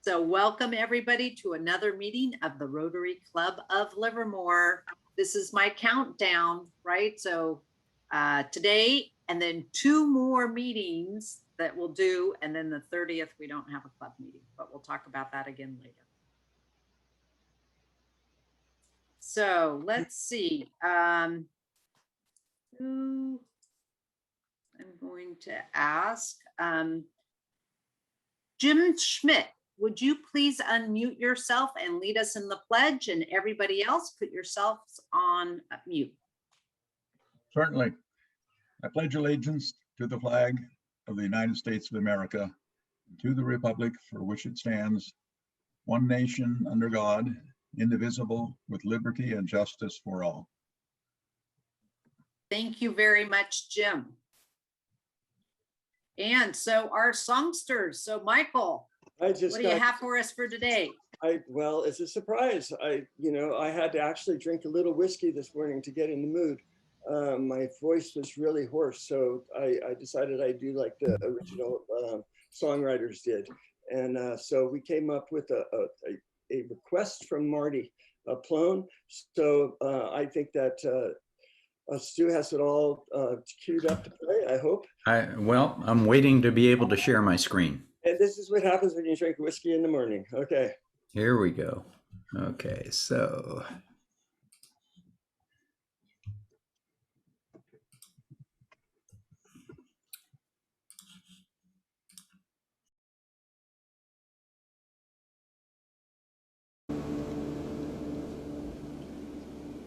So welcome everybody to another meeting of the Rotary Club of Livermore. This is my countdown, right? So today and then 2 more meetings that we'll do. And then the 30th, we don't have a club meeting, but we'll talk about that again later. So let's see. Who I'm going to ask. Jim Schmidt, would you please unmute yourself and lead us in the pledge, and everybody else put yourselves on mute. Certainly. I pledge allegiance to the flag of the United States of America, and to the republic for which it stands, one nation under God, indivisible, with liberty and justice for all. Thank you very much, Jim. And so our songsters. So Michael, what do you have for us for today? Well, it's a surprise. I had to actually drink a little whiskey this morning to get in the mood. My voice was really hoarse, so I decided I'd do like the original songwriters did. And so we came up with a request from Marty Plone. So I think that Stu has it all queued up to play, I hope. Well, I'm waiting to be able to share my screen. And this is what happens when you drink whiskey in the morning. Okay. Here we go. Okay, so.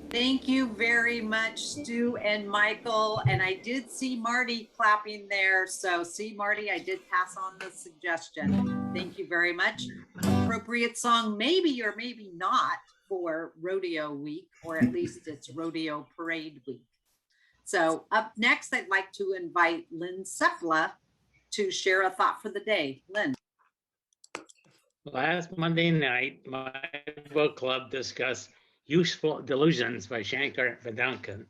Thank you very much, Stu and Michael. And I did see Marty clapping there. So see, Marty, I did pass on the suggestion. Thank you very much. Appropriate song, maybe or maybe not for Rodeo Week, or at least it's Rodeo Parade Week. So up next, I'd like to invite Lynn Sepla to share a thought for the day. Lynn. Last Monday night, my book club discussed Useful Delusions by Shankar Vedantam.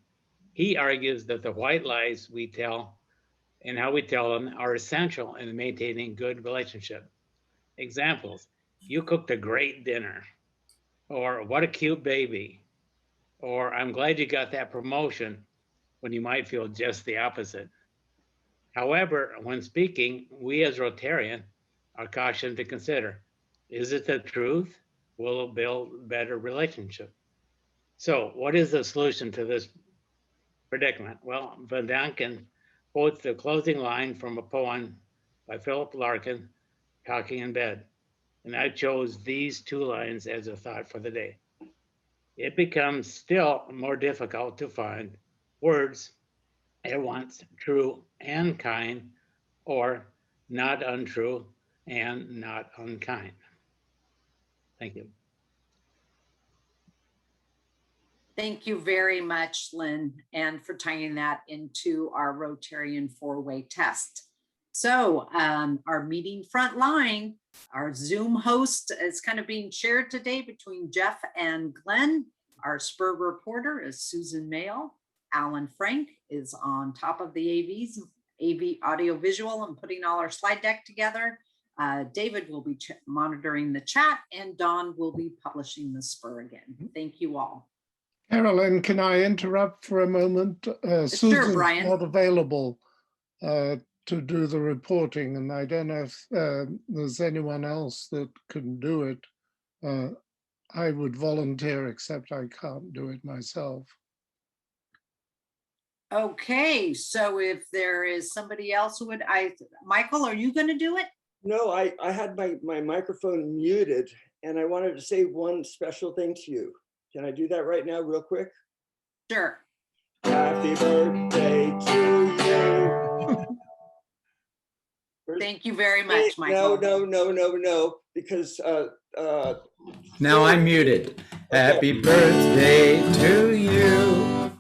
He argues that the white lies we tell and how we tell them are essential in maintaining good relationship. Examples: you cooked a great dinner, or what a cute baby, or I'm glad you got that promotion, when you might feel just the opposite. However, when speaking, we as Rotarian are cautioned to consider, is it the truth? Will it build better relationship? So what is the solution to this predicament? Well, Vedantam quotes the closing line from a poem by Philip Larkin, Talking in Bed. And I chose these 2 lines as a thought for the day. It becomes still more difficult to find words at once true and kind, or not untrue and not unkind. Thank you. Thank you very much, Lynn, and for tying that into our Rotarian 4-way test. So our meeting front line, our Zoom host is kind of being shared today between Jeff and Glenn. Our Spur reporter is Susan Mayo. Alan Frank is on top of the AV audio visual and putting all our slide deck together. David will be monitoring the chat, and Dawn will be publishing the Spur again. Thank you all. Carolyn, can I interrupt for a moment? Sure, Susan's Brian. not available to do the reporting, and I don't know if there's anyone else that can do it. I would volunteer, except I can't do it myself. Okay, so if there is somebody else who would, Michael, are you going to do it? No, I had my microphone muted, and I wanted to say one special thing to you. Can I do that right now real quick? Sure. Happy birthday to you. Thank you very much, Michael. No, because Now I'm muted. Happy birthday to you.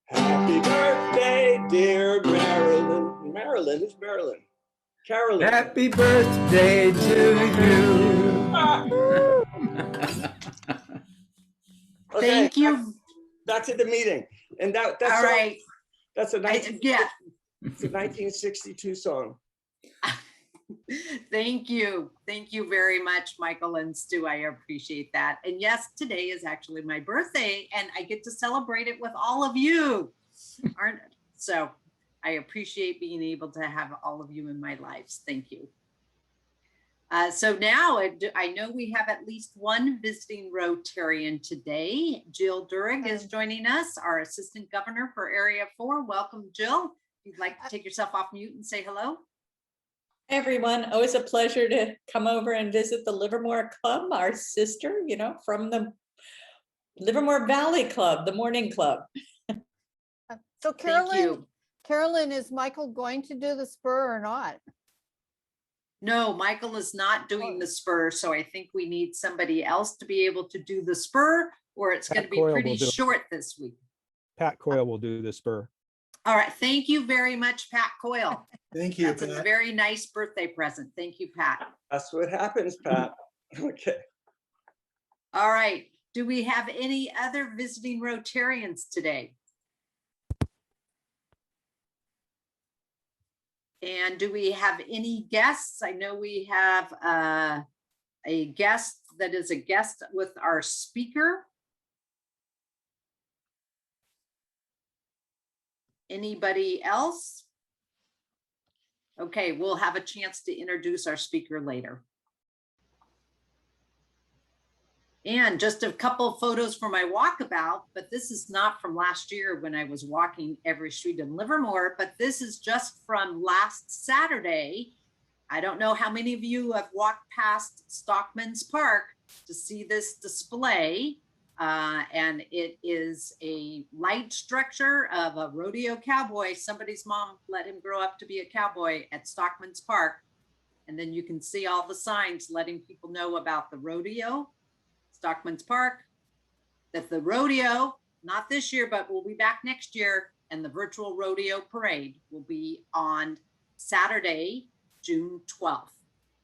Happy birthday, dear Marilyn. Marilyn, who's Marilyn? Carolyn. Happy birthday to you. Okay, thank you. Back to the meeting. And that's all right. That's a Yeah. It's a 1962 song. Thank you. Thank you very much, Michael and Stu. I appreciate that. And yes, today is actually my birthday and I get to celebrate it with all of you. Aren't so I appreciate being able to have all of you in my lives. Thank you. So now I know we have at least one visiting Rotarian today. Jill Durig is joining us, our Assistant Governor for Area 4. Welcome, Jill. If you'd like to take yourself off mute and say hello. Hey everyone, always a pleasure to come over and visit the Livermore Club, our sister, from the Livermore Valley Club, the morning club. So Thank you. Carolyn, is Michael going to do the spur or not? No, Michael is not doing the spur, so I think we need somebody else to be able to do the spur, or it's going to be Coyle pretty will do it. short this week. Pat Coyle will do the spur. All right, thank you very much, Pat Coyle. Thank you, That's a Pat. very nice birthday present. Thank you, Pat. That's what happens, Pat. Okay. All right, do we have any other visiting Rotarians today? And do we have any guests? I know we have a guest that is a guest with our speaker. Anybody else? Okay, we'll have a chance to introduce our speaker later. And just a couple of photos for my walkabout, but this is not from last year when I was walking every street in Livermore, but this is just from last Saturday. I don't know how many of you have walked past Stockman's Park to see this display. And it is a light structure of a rodeo cowboy. Somebody's mom let him grow up to be a cowboy at Stockman's Park. And then you can see all the signs letting people know about the rodeo, Stockman's Park, that the rodeo, not this year, but we'll be back next year. And the virtual rodeo parade will be on Saturday, June 12th.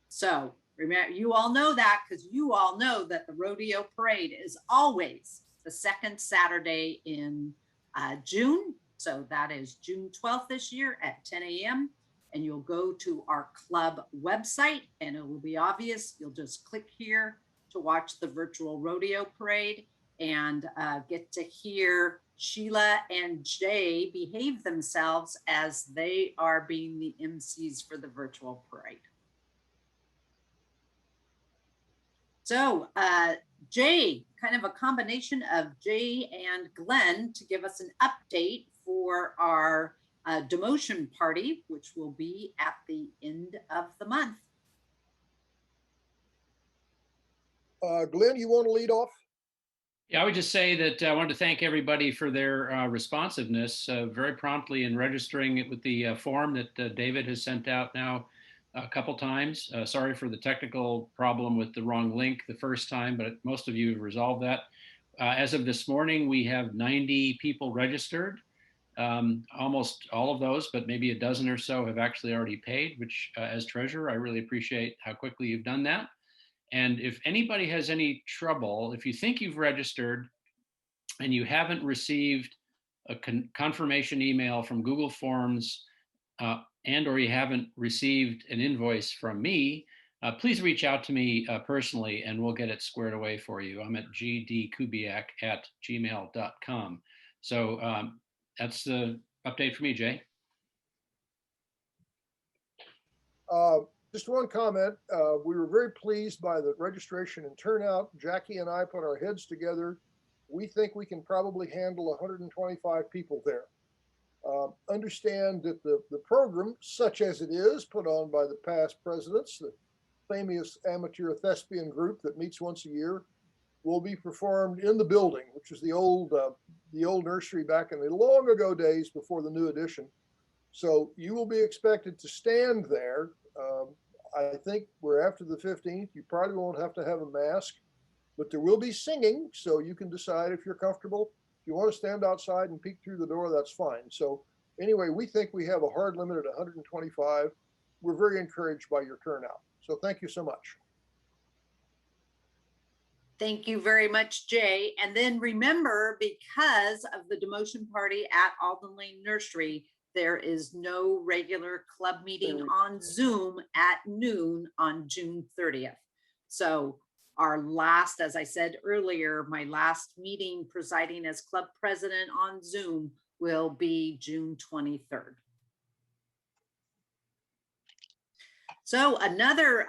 So remember, you all know that because you all know that the rodeo parade is always the second Saturday in June. So that is June 12th this year at 10 a.m. And you'll go to our club website and it will be obvious. You'll just click here to watch the virtual rodeo parade and get to hear Sheila and Jay behave themselves as they are being the MCs for the virtual parade. So Jay, kind of a combination of Jay and Glenn to give us an update for our demotion party, which will be at the end of the month. Glenn, you want to lead off? Yeah, I would just say that I wanted to thank everybody for their responsiveness very promptly in registering it with the form that David has sent out now a couple times. Sorry for the technical problem with the wrong link the first time, but most of you have resolved that. As of this morning, we have 90 people registered. Almost all of those, but maybe a dozen or so have actually already paid, which as treasurer, I really appreciate how quickly you've done that. And if anybody has any trouble, if you think you've registered and you haven't received a confirmation email from Google Forms and or you haven't received an invoice from me, please reach out to me personally and we'll get it squared away for you. I'm at gdkubiak@gmail.com. So that's the update for me, Jay. Just one comment. We were very pleased by the registration and turnout. Jackie and I put our heads together. We think we can probably handle 125 people there. Understand that the program, such as it is, put on by the past presidents, the famous amateur thespian group that meets once a year, will be performed in the building, which is the old nursery back in the long ago days before the new edition. So you will be expected to stand there. I think we're after the 15th. You probably won't have to have a mask, but there will be singing, so you can decide if you're comfortable. If you want to stand outside and peek through the door, that's fine. So anyway, we think we have a hard limit at 125. We're very encouraged by your turnout. So thank you so much. Thank you very much, Jay. And then remember, because of the demotion party at Alden Lane Nursery, there is no regular club meeting on Zoom at noon on June 30th. So our last, as I said earlier, my last meeting presiding as club president on Zoom will be June 23rd. So another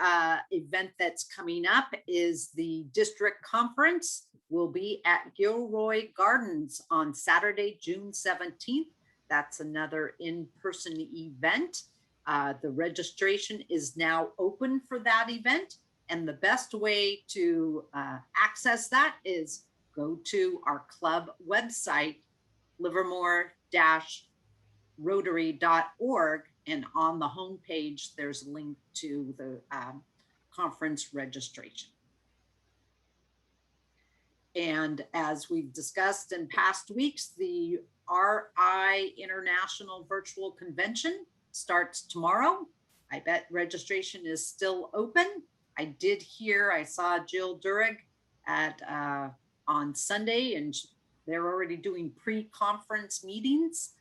event that's coming up is the district conference will be at Gilroy Gardens on Saturday, June 17th. That's another in-person event. The registration is now open for that event. And the best way to access that is go to our club website, livermore-rotary.org. And on the homepage, there's a link to the conference registration. And as we've discussed in past weeks, the RI International Virtual Convention starts tomorrow. I bet registration is still open. I did hear, I saw Jill Durig at on Sunday, and they're already doing pre-conference meetings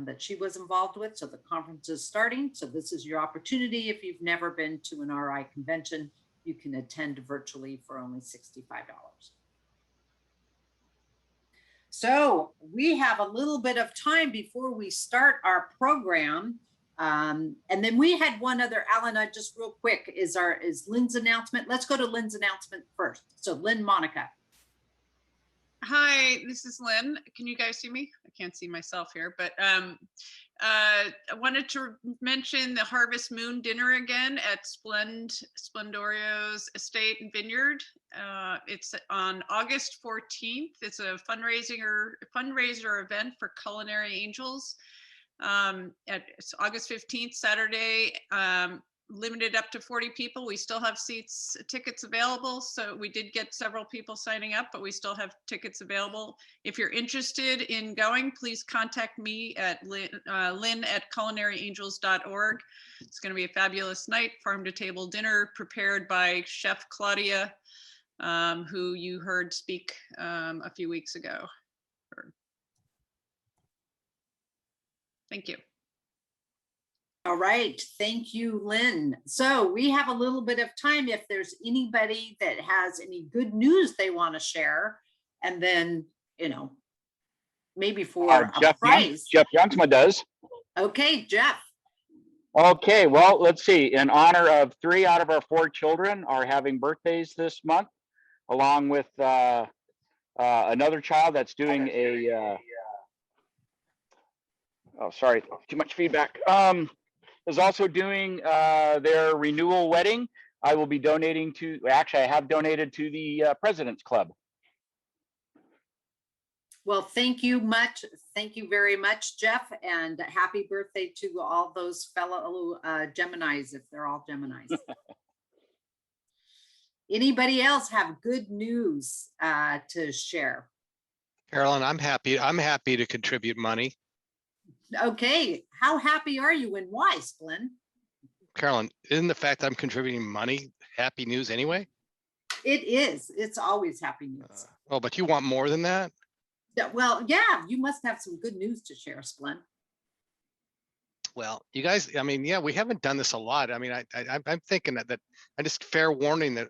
that she was involved with. So the conference is starting. So this is your opportunity. If you've never been to an RI convention, you can attend virtually for only $65. So we have a little bit of time before we start our program. And then we had one other, Alan, just real quick, is Lynn's announcement. Let's go to Lynn's announcement first. So Lynn Monica. Hi, this is Lynn. Can you guys see me? I can't see myself here, but I wanted to mention the Harvest Moon dinner again at Splendorio's Estate and Vineyard. It's on August 14th. It's a fundraiser event for Culinary Angels. It's August 15th, Saturday. Limited up to 40 people. We still have tickets available. So we did get several people signing up, but we still have tickets available. If you're interested in going, please contact me at lynn@culinaryangels.org. It's going to be a fabulous night, farm to table dinner prepared by Chef Claudia, who you heard speak a few weeks ago. Thank you. All right, thank you, Lynn. So we have a little bit of time if there's anybody that has any good news they want to share, and then, you know, maybe for a prize. Jeff Youngsma does. Okay, Jeff. Okay, well, let's see. In honor of 3 out of our 4 children are having birthdays this month, along with another child that's doing oh, sorry, too much feedback. Is also doing their renewal wedding. I will be donating to, actually I have donated to the President's Club. Well, thank you much. Thank you very much, Jeff, and happy birthday to all those fellow Geminis, if they're all Geminis. Anybody else have good news to share? Carolyn, I'm happy to contribute money. Okay, how happy are you and why, Splin? Carolyn, isn't the fact that I'm contributing money happy news anyway? It is. It's always happy news. Oh, but you want more than that? Yeah, well, yeah, you must have some good news to share, Splin. Well, you guys, I mean, yeah, we haven't done this a lot. I mean, I'm thinking that I just fair warning that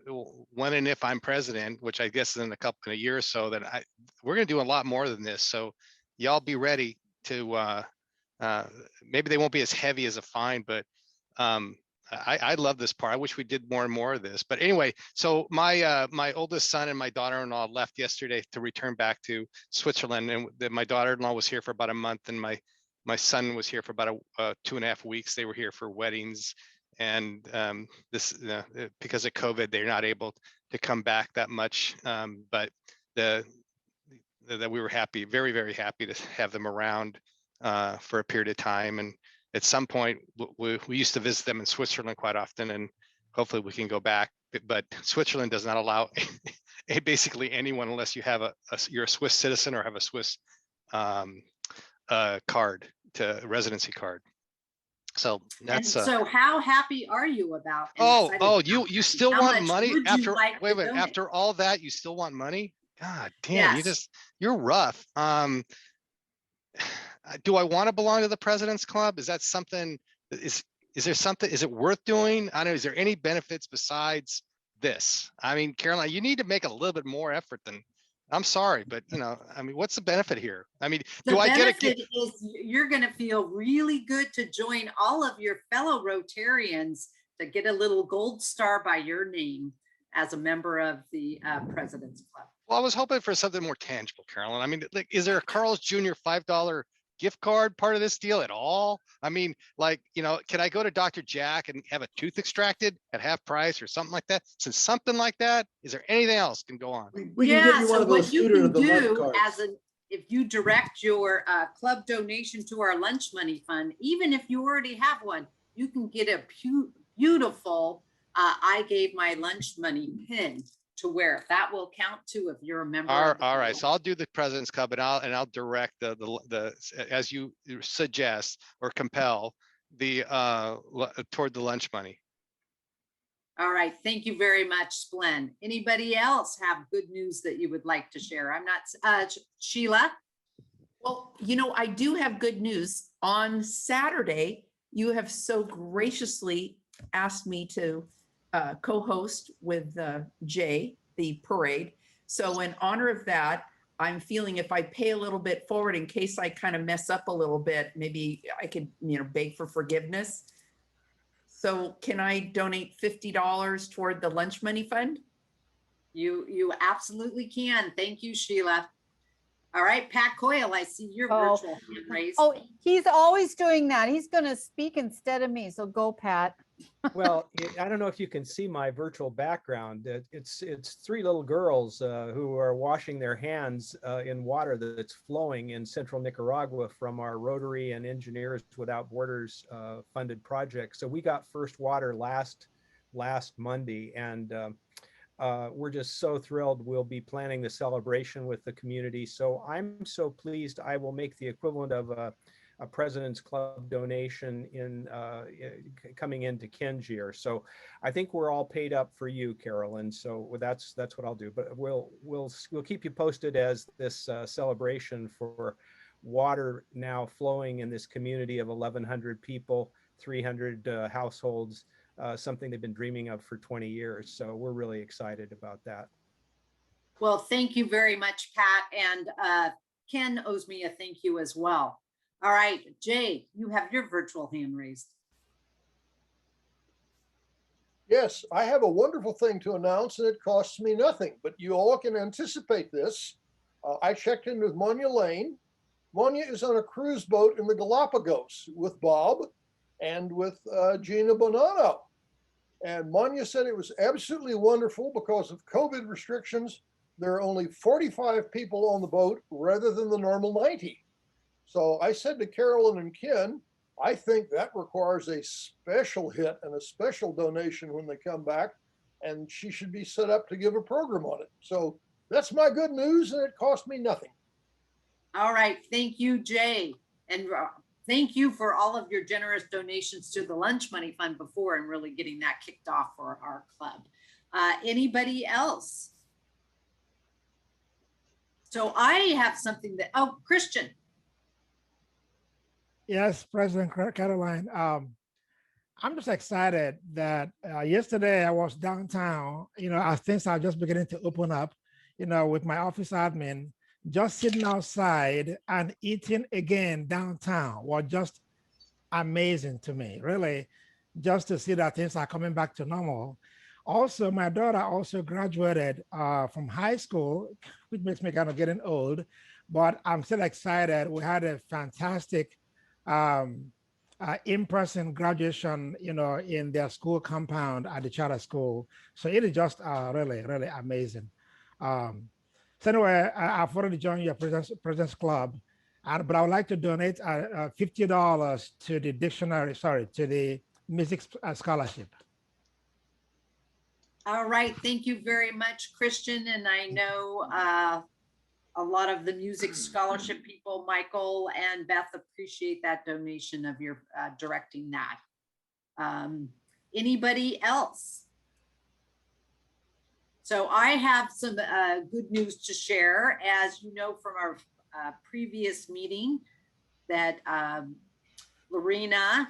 when and if I'm president, which I guess is in a year or so, that we're going to do a lot more than this. So y'all be ready to. Maybe they won't be as heavy as a fine, but I love this part. I wish we did more and more of this. But anyway, so my oldest son and my daughter-in-law left yesterday to return back to Switzerland, and my daughter-in-law was here for about a month, and my son was here for about 2.5 weeks. They were here for weddings, and this because of COVID, they're not able to come back that much. But that we were happy, very, very happy to have them around for a period of time. And at some point, we used to visit them in Switzerland quite often, and hopefully we can go back. But Switzerland does not allow basically anyone unless you have you're a Swiss citizen or have a Swiss residency card. So that's. And so how happy are you about? You still want money after after all that? You still want money? God damn, yes. You're rough. do I want to belong to the President's Club? Is that something, is there something, is it worth doing? I don't know, is there any benefits besides this? I mean, Caroline, you need to make a little bit more effort than, I'm sorry, but I mean, what's the benefit here? I mean, The do I get a benefit is you're going to feel really good to join all of your fellow Rotarians to get a little gold star by your name as a member of the President's Club. Well, I was hoping for something more tangible, Carolyn. I mean, like, is there a Carl's Jr. $5 gift card part of this deal at all? I mean, like, can I go to Dr. Jack and have a tooth extracted at half price or something like that? Since something like that, is there anything else can go on? We can get you one of those Scooter of the Month do cards. if you direct your club donation to our lunch money fund, even if you already have one, you can get a beautiful I gave my lunch money pin to wear. That will count too if you're a member. All right, so I'll do the President's Club, and I'll direct the as you suggest or compel the toward the lunch money. All right, thank you very much, Splen. Anybody else have good news that you would like to share? I'm not Sheila. Well, I do have good news. On Saturday, you have so graciously asked me to co-host with Jay, the parade. So in honor of that, I'm feeling if I pay a little bit forward in case I kind of mess up a little bit, maybe I could, beg for forgiveness. So can I donate $50 toward the lunch money fund? You absolutely can. Thank you, Sheila. All right, Pat Coyle, I see your virtual hand raised. Oh, he's always doing that. He's going to speak instead of me. So go, Pat. Well, I don't know if you can see my virtual background. It's three little girls who are washing their hands in water that's flowing in central Nicaragua from our Rotary and Engineers Without Borders funded project. So we got first water last Monday, and we're just so thrilled. We'll be planning the celebration with the community. So I'm so pleased. I will make the equivalent of a President's Club donation in coming into Kenjir. So I think we're all paid up for you, Carolyn. So that's what I'll do. But we'll keep you posted as this celebration for water now flowing in this community of 1,100 people, 300 households. Something they've been dreaming of for 20 years. So we're really excited about that. Well, thank you very much, Pat. And Ken owes me a thank you as well. All right, Jay, you have your virtual hand raised. Yes, I have a wonderful thing to announce, and it costs me nothing, but you all can anticipate this. I checked in with Monya Lane. Monya is on a cruise boat in the Galapagos with Bob and with Gina Bonanno. And Monya said it was absolutely wonderful because of COVID restrictions. There are only 45 people on the boat rather than the normal 90. So I said to Carolyn and Ken, I think that requires a special hit and a special donation when they come back, and she should be set up to give a program on it. So that's my good news, and it cost me nothing. All right, thank you, Jay. And thank you for all of your generous donations to the lunch money fund before and really getting that kicked off for our club. Anybody else? So I have something that, Christian. Yes, President Caroline. I'm just excited that yesterday I was downtown, as things are just beginning to open up, with my office admin, just sitting outside and eating again downtown was just amazing to me, really, just to see that things are coming back to normal. Also, my daughter also graduated from high school, which makes me kind of getting old, but I'm still excited. We had a fantastic in-person graduation, in their school compound at the charter school. So it is just really, really amazing. So anyway, I've already joined your President's Club, but I would like to donate $50 to the to the music scholarship. All right, thank you very much, Christian. And I know a lot of the music scholarship people, Michael and Beth, appreciate that donation of your directing that. Anybody else? So I have some good news to share. As you know from our previous meeting, that Lorena,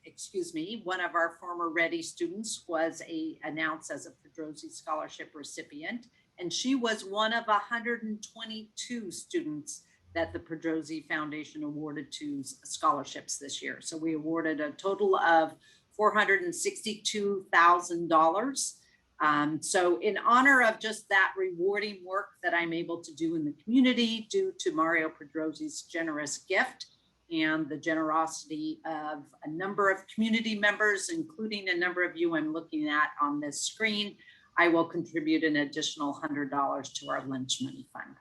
excuse me, one of our former Ready students was announced as a Pedrosi Scholarship recipient, and she was one of 122 students that the Pedrosi Foundation awarded to scholarships this year. So we awarded a total of $462,000. So in honor of just that rewarding work that I'm able to do in the community due to Mario Pedrosi's generous gift and the generosity of a number of community members, including a number of you I'm looking at on this screen, I will contribute an additional $100 to our lunch money fund.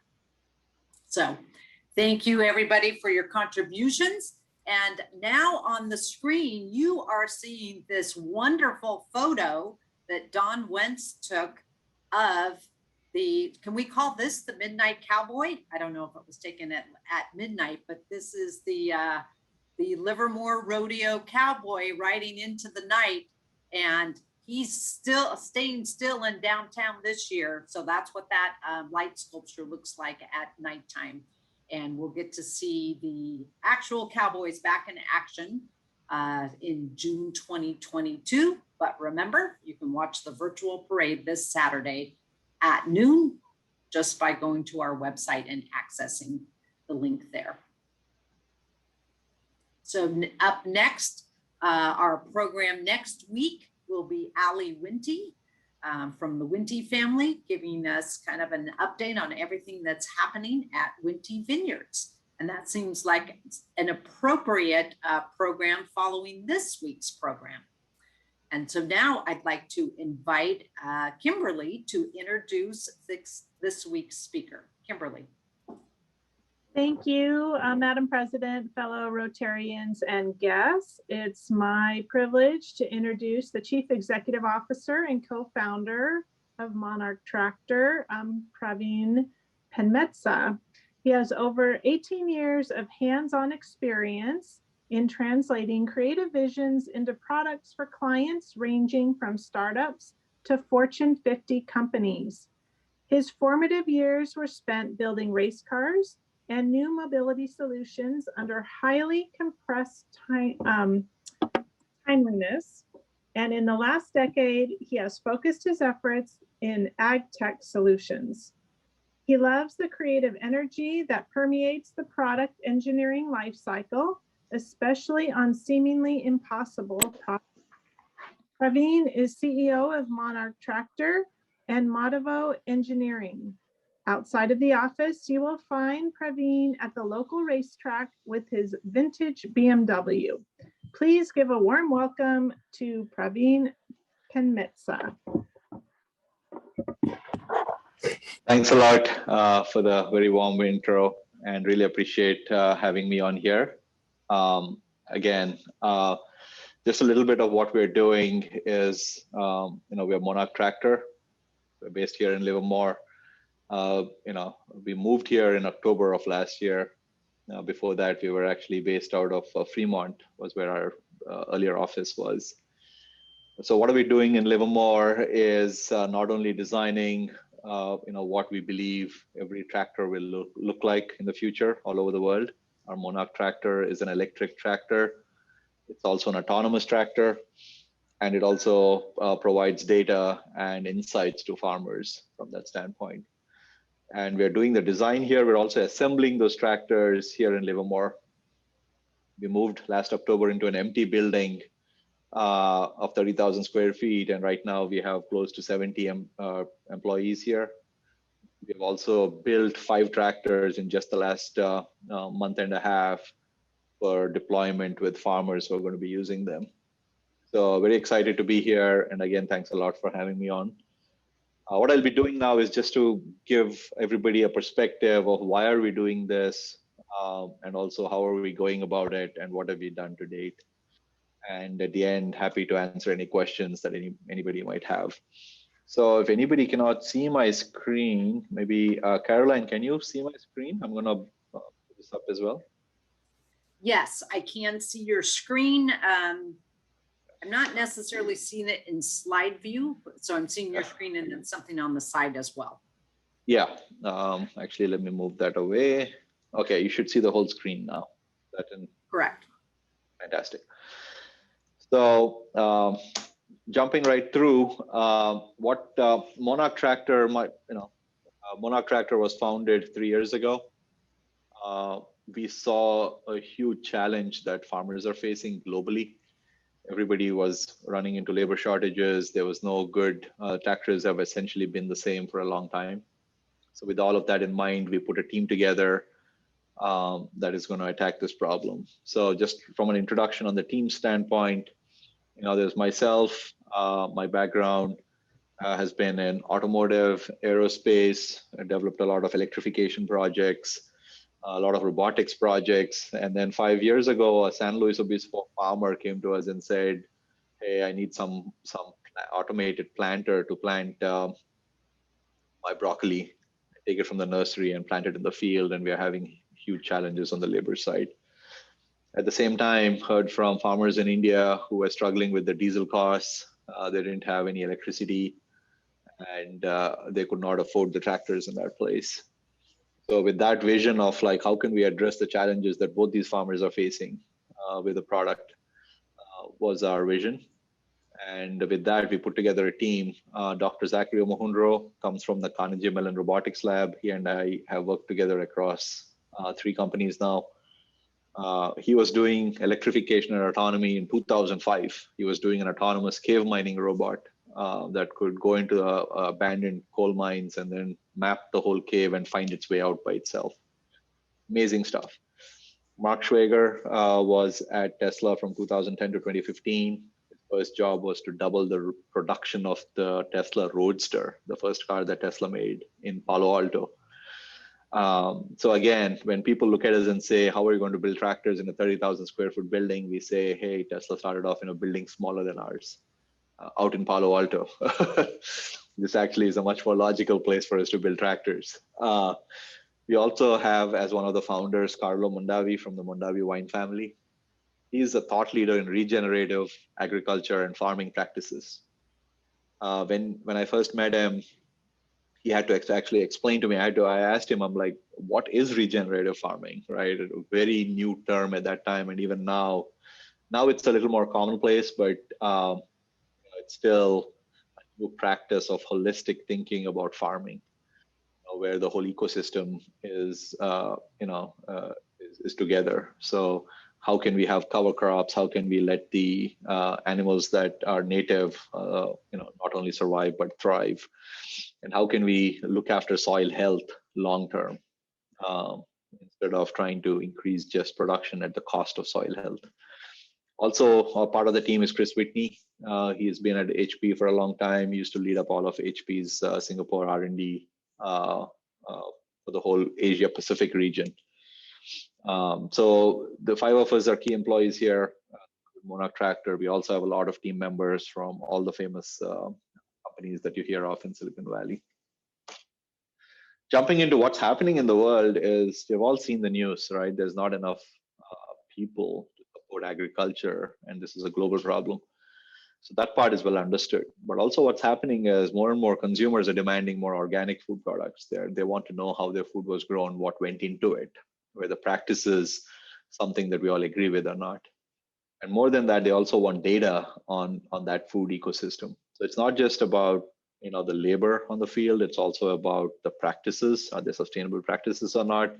So thank you everybody for your contributions. And now on the screen, you are seeing this wonderful photo that Don Wentz took of can we call this the Midnight Cowboy? I don't know if it was taken at midnight, but this is the Livermore Rodeo Cowboy riding into the night. And he's still staying still in downtown this year. So that's what that light sculpture looks like at nighttime. And we'll get to see the actual Cowboys back in action in June 2022. But remember, you can watch the virtual parade this Saturday at noon just by going to our website and accessing the link there. So up next, our program next week will be Allie Winty from the Winty family, giving us kind of an update on everything that's happening at Winty Vineyards. And that seems like an appropriate program following this week's program. And so now I'd like to invite Kimberly to introduce this week's speaker. Kimberly. Thank you, Madam President, fellow Rotarians and guests. It's my privilege to introduce the Chief Executive Officer and co-founder of Monarch Tractor, Praveen Penmetsa. He has over 18 years of hands-on experience in translating creative visions into products for clients ranging from startups to Fortune 50 companies. His formative years were spent building race cars and new mobility solutions under highly compressed timeliness. And in the last decade, he has focused his efforts in ag tech solutions. He loves the creative energy that permeates the product engineering lifecycle, especially on seemingly impossible projects. Praveen is CEO of Monarch Tractor and Motivo Engineering. Outside of the office, you will find Praveen at the local racetrack with his vintage BMW. Please give a warm welcome to Praveen Penmetsa. Thanks a lot for the very warm intro, and really appreciate having me on here. Again, just a little bit of what we're doing is, we're Monarch Tractor. We're based here in Livermore. We moved here in October of last year. Before that, we were actually based out of Fremont, was where our earlier office was. So what are we doing in Livermore is not only designing what we believe every tractor will look like in the future all over the world. Our Monarch Tractor is an electric tractor. It's also an autonomous tractor, and it also provides data and insights to farmers from that standpoint. And we're doing the design here. We're also assembling those tractors here in Livermore. We moved last October into an empty building of 30,000 square feet. And right now we have close to 70 employees here. We've also built 5 tractors in just the last month and a half for deployment with farmers who are going to be using them. So very excited to be here. And again, thanks a lot for having me on. What I'll be doing now is just to give everybody a perspective of why are we doing this, and also how are we going about it, and what have we done to date. And at the end, happy to answer any questions that anybody might have. So if anybody cannot see my screen, maybe Caroline, can you see my screen? I'm gonna put this up as well. Yes, I can see your screen. I'm not necessarily seeing it in slide view, so I'm seeing your screen and then something on the side as well. Yeah, actually, let me move that away. Okay, you should see the whole screen now. That in Correct. fantastic. So jumping right through, what Monarch Tractor might, Monarch Tractor was founded 3 years ago. We saw a huge challenge that farmers are facing globally. Everybody was running into labor shortages. There was no good, tractors have essentially been the same for a long time. So with all of that in mind, we put a team together that is going to attack this problem. So just from an introduction on the team standpoint, there's myself, my background has been in automotive, aerospace. I developed a lot of electrification projects, a lot of robotics projects. And then 5 years ago, a San Luis Obispo farmer came to us and said, hey, I need some automated planter to plant my broccoli, take it from the nursery and plant it in the field. And we are having huge challenges on the labor side. At the same time, heard from farmers in India who were struggling with the diesel costs. They didn't have any electricity, and they could not afford the tractors in that place. So with that vision of like, how can we address the challenges that both these farmers are facing with the product was our vision. And with that, we put together a team. Dr. Zachary Omohundro comes from the Carnegie Mellon Robotics Lab. He and I have worked together across 3 companies now. He was doing electrification and autonomy in 2005. He was doing an autonomous cave mining robot that could go into abandoned coal mines and then map the whole cave and find its way out by itself. Amazing stuff. Mark Schwager was at Tesla from 2010 to 2015. His first job was to double the production of the Tesla Roadster, the first car that Tesla made in Palo Alto. So again, when people look at us and say, how are you going to build tractors in a 30,000 square foot building? We say, hey, Tesla started off in a building smaller than ours, out in Palo Alto. This actually is a much more logical place for us to build tractors. We also have, as one of the founders, Carlo Mondavi from the Mondavi wine family. He's a thought leader in regenerative agriculture and farming practices. When I first met him, he had to actually explain to me. I asked him, I'm like, what is regenerative farming, right? A very new term at that time. And even now it's a little more commonplace, but it's still a new practice of holistic thinking about farming, where the whole ecosystem is together. So how can we have cover crops? How can we let the animals that are native, not only survive but thrive? And how can we look after soil health long term instead of trying to increase just production at the cost of soil health? Also, part of the team is Chris Whitney. He's been at HP for a long time. He used to lead up all of HP's Singapore R&D for the whole Asia Pacific region. So the 5 of us are key employees here at Monarch Tractor. We also have a lot of team members from all the famous companies that you hear of in Silicon Valley. Jumping into what's happening in the world is, you've all seen the news, right? There's not enough people to support agriculture, and this is a global problem. So that part is well understood. But also what's happening is more and more consumers are demanding more organic food products. They want to know how their food was grown, what went into it, whether practice is something that we all agree with or not. And more than that, they also want data on that food ecosystem. So it's not just about the labor on the field, it's also about the practices, are they sustainable practices or not?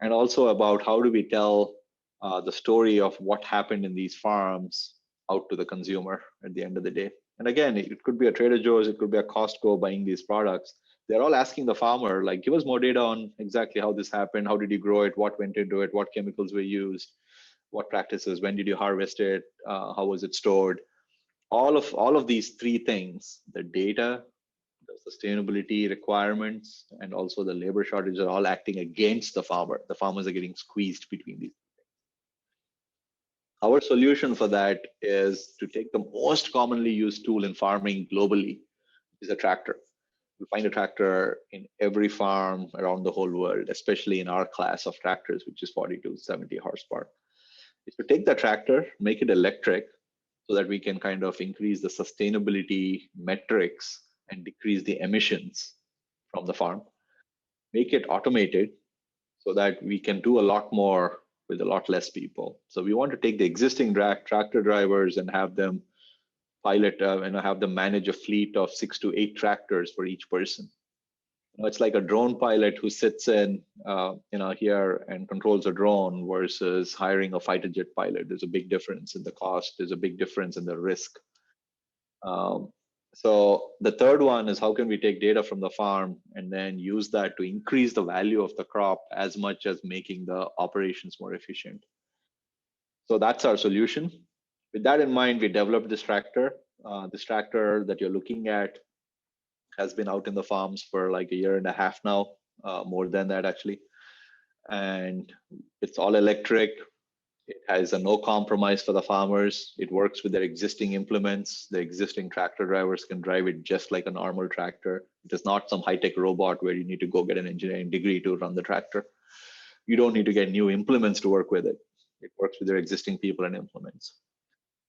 And also about how do we tell the story of what happened in these farms out to the consumer at the end of the day. And again, it could be a Trader Joe's, it could be a Costco buying these products. They're all asking the farmer, like, give us more data on exactly how this happened, how did you grow it, what went into it, what chemicals were used, what practices, when did you harvest it, how was it stored? All of these 3 things, the data, the sustainability requirements, and also the labor shortage, are all acting against the farmer. The farmers are getting squeezed between these. Our solution for that is to take the most commonly used tool in farming globally, which is a tractor. You'll find a tractor in every farm around the whole world, especially in our class of tractors, which is 40 to 70 horsepower. If you take the tractor, make it electric, so that we can kind of increase the sustainability metrics and decrease the emissions from the farm. Make it automated, so that we can do a lot more with a lot less people. So we want to take the existing tractor drivers and have them pilot and have them manage a fleet of 6 to 8 tractors for each person. It's like a drone pilot who sits in here and controls a drone versus hiring a fighter jet pilot. There's a big difference in the cost. There's a big difference in the risk. So the third one is, how can we take data from the farm and then use that to increase the value of the crop as much as making the operations more efficient? So that's our solution. With that in mind, we developed this tractor. This tractor that you're looking at has been out in the farms for like a year and a half now, more than that actually. And it's all electric. It has a no compromise for the farmers. It works with their existing implements. The existing tractor drivers can drive it just like a normal tractor. It is not some high-tech robot where you need to go get an engineering degree to run the tractor. You don't need to get new implements to work with it. It works with their existing people and implements.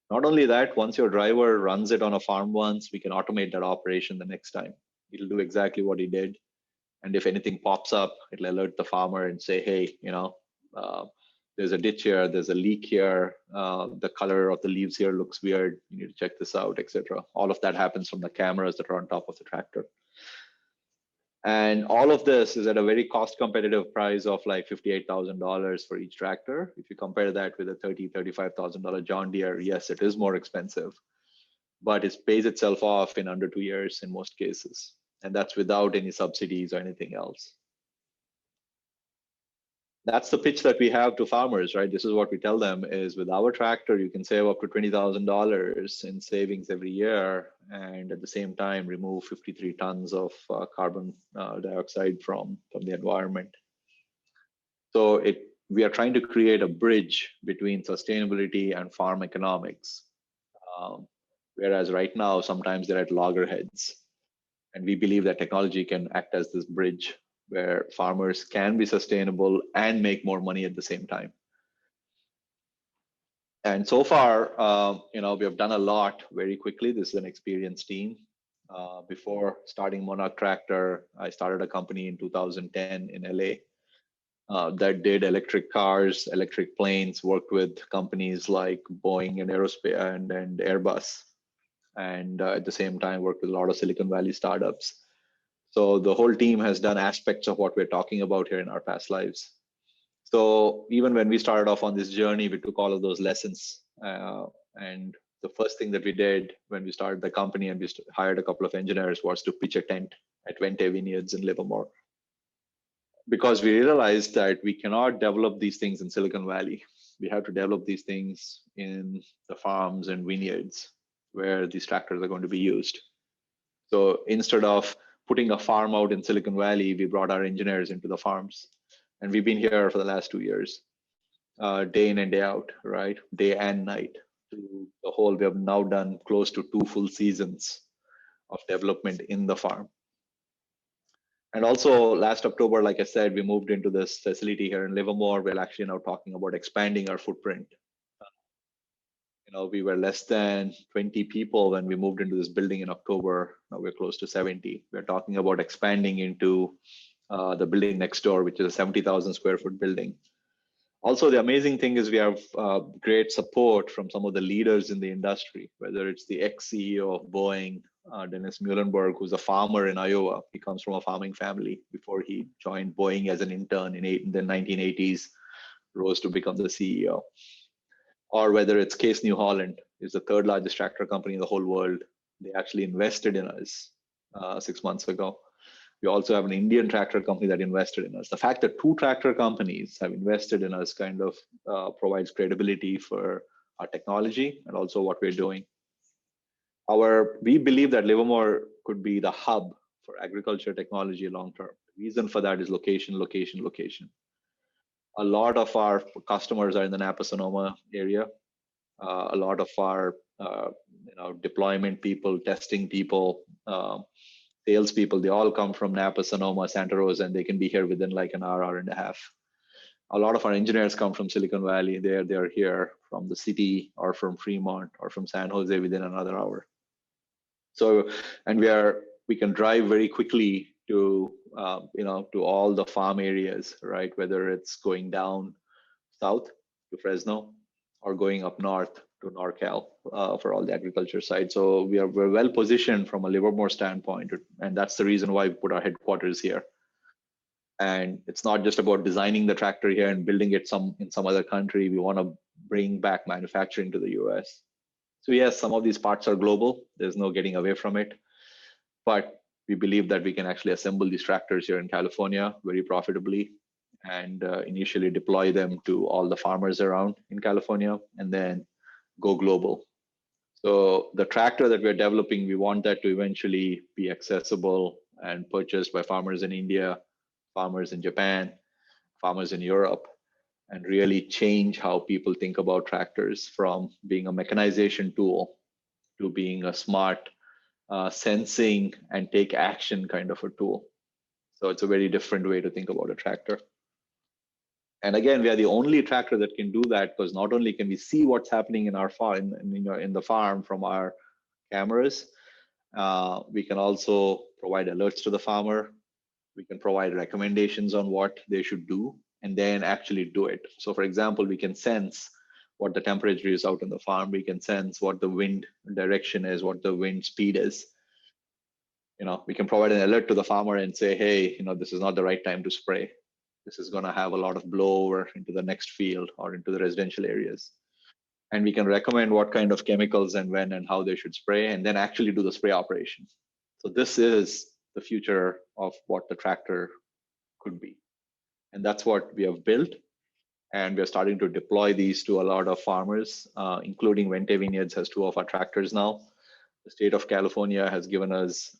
Not only that, once your driver runs it on a farm once, we can automate that operation the next time. It'll do exactly what he did. And if anything pops up, it'll alert the farmer and say, hey, there's a ditch here, there's a leak here, the color of the leaves here looks weird, you need to check this out, etc. All of that happens from the cameras that are on top of the tractor. And all of this is at a very cost competitive price of like $58,000 for each tractor. If you compare that with a $30,000, $35,000 John Deere, yes, it is more expensive, but it pays itself off in under 2 years in most cases. And that's without any subsidies or anything else. That's the pitch that we have to farmers, right? This is what we tell them is, with our tractor, you can save up to $20,000 in savings every year, and at the same time, remove 53 tons of carbon dioxide from the environment. So we are trying to create a bridge between sustainability and farm economics. Whereas right now, sometimes they're at loggerheads. And we believe that technology can act as this bridge where farmers can be sustainable and make more money at the same time. And so far, we have done a lot very quickly. This is an experienced team. Before starting Monarch Tractor, I started a company in 2010 in LA that did electric cars, electric planes, worked with companies like Boeing and Aerospace and Airbus. And at the same time, worked with a lot of Silicon Valley startups. So the whole team has done aspects of what we're talking about here in our past lives. So even when we started off on this journey, we took all of those lessons. And the first thing that we did when we started the company and we hired a couple of engineers was to pitch a tent at Vente Vineyards in Livermore. Because we realized that we cannot develop these things in Silicon Valley. We have to develop these things in the farms and vineyards where these tractors are going to be used. So instead of putting a farm out in Silicon Valley, we brought our engineers into the farms. And we've been here for the last 2 years, day in and day out, right? Day and night. The whole, we have now done close to 2 full seasons of development in the farm. And also last October, like I said, we moved into this facility here in Livermore. We're actually now talking about expanding our footprint. We were less than 20 people when we moved into this building in October. Now we're close to 70. We're talking about expanding into the building next door, which is a 70,000 square foot building. Also, the amazing thing is we have great support from some of the leaders in the industry, whether it's the ex-CEO of Boeing, Dennis Muhlenberg, who's a farmer in Iowa. He comes from a farming family before he joined Boeing as an intern in the 1980s, rose to become the CEO. Or whether it's Case New Holland, is the 3rd largest tractor company in the whole world. They actually invested in us 6 months ago. We also have an Indian tractor company that invested in us. The fact that 2 tractor companies have invested in us kind of provides credibility for our technology and also what we're doing. We believe that Livermore could be the hub for agriculture technology long term. The reason for that is location, location, location. A lot of our customers are in the Napa Sonoma area. A lot of our deployment people, testing people, sales people, they all come from Napa, Sonoma, Santa Rosa, and they can be here within like an hour, hour and a half. A lot of our engineers come from Silicon Valley. They're here from the city or from Fremont or from San Jose within another hour. So, and we can drive very quickly to to all the farm areas, right? Whether it's going down south to Fresno or going up north to NorCal for all the agriculture side. So we're well positioned from a Livermore standpoint, and that's the reason why we put our headquarters here. And it's not just about designing the tractor here and building it in some other country. We want to bring back manufacturing to the US. So yes, some of these parts are global. There's no getting away from it. But we believe that we can actually assemble these tractors here in California very profitably and initially deploy them to all the farmers around in California and then go global. So the tractor that we're developing, we want that to eventually be accessible and purchased by farmers in India, farmers in Japan, farmers in Europe, and really change how people think about tractors from being a mechanization tool to being a smart sensing and take action kind of a tool. So it's a very different way to think about a tractor. And again, we are the only tractor that can do that, because not only can we see what's happening in our farm, in the farm from our cameras, we can also provide alerts to the farmer. We can provide recommendations on what they should do and then actually do it. So for example, we can sense what the temperature is out on the farm. We can sense what the wind direction is, what the wind speed is. We can provide an alert to the farmer and say, hey, this is not the right time to spray. This is going to have a lot of blowover into the next field or into the residential areas. And we can recommend what kind of chemicals and when and how they should spray, and then actually do the spray operation. So this is the future of what the tractor could be. And that's what we have built. And we're starting to deploy these to a lot of farmers, including Vente Vineyards has 2 of our tractors now. The state of California has given us